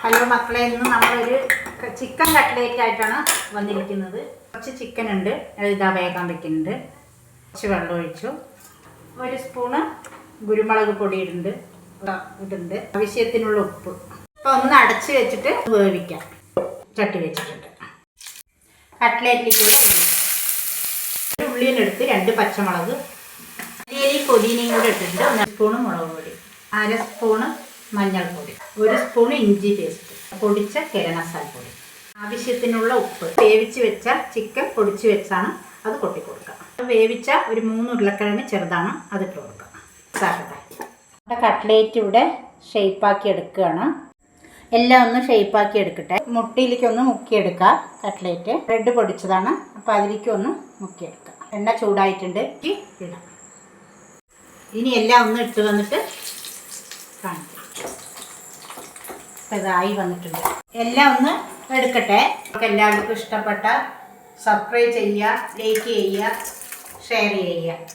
Hello മക്കളെ, ഇന്ന് നമ്മളൊരു ചിക്കൻ കട്ട്ലേറ്റ് ആയിട്ടാണ് വന്നിരിക്കുന്നത്. കുറച്ച് ചിക്കൻ ഉണ്ട്, ഇതാ വേഗം വെക്കുന്നുണ്ട്. കുറച്ച് വെള്ളം ഒഴിച്ചു. 1 സ്പൂണ് കുരുമുളക് പൊടി ഇടുന്നുണ്ട്. ആവശ്യത്തിനുള്ള ഉപ്പ്. അപ്പോൾ ഒന്ന് അടച്ച് വെച്ചിട്ട് വേവിക്കാം. ചട്ടി വെച്ചിട്ടുണ്ട്. കട്ട്ലേറ്റിലേക്ക് ഒരു ഉള്ളിയിലെടുത്ത് 2 പച്ചമുളക്, പൊതിനയും കൂടെ ഇട്ടിട്ടുണ്ട്. 1 സ്പൂണ് മുളക് പൊടി, 1/2 സ്പൂണ് മഞ്ഞൾപ്പൊടി, 1 സ്പൂൺ ഇഞ്ചി പേസ്റ്റ്, പൊടിച്ച ഗരം മസാലപ്പൊടി, ആവശ്യത്തിനുള്ള ഉപ്പ്. വേവിച്ച് വെച്ച ചിക്കൻ പൊടിച്ച് വെച്ചാണ് അത് കൊട്ടിക്കൊടുക്കുക. വേവിച്ച ഒരു 3 ഉരുളക്കിഴങ്ങ് ചെറുതാണ്, അതിട്ട് കൊടുക്കുക. നമ്മുടെ കട്ട്ലേറ്റ് ഇവിടെ ഷേപ്പാക്കി എടുക്കുകയാണ്. എല്ലാം ഒന്ന് ഷേപ്പാക്കി എടുക്കട്ടെ. മുട്ടയിലേക്കൊന്ന് മുക്കിയെടുക്കുക. കട്ട്ലേറ്റ് ബ്രെഡ് പൊടിച്ചതാണ്, അപ്പോൾ അതിലേക്കൊന്ന് മുക്കിയെടുക്കുക. എണ്ണ ചൂടായിട്ടുണ്ട്, ഇടാം. ഇനി എല്ലാം ഒന്ന് ഇട്ട് വന്നിട്ട് കാണിക്കാം. ഇതായി വന്നിട്ടുണ്ട്. എല്ലാം ഒന്ന് എടുക്കട്ടെ. എല്ലാവർക്കും ഇഷ്ടപ്പെട്ട സബ്സ്ക്രൈബ് ചെയ്യുക, ലൈക്ക് ചെയ്യുക, ഷെയർ ചെയ്യുക.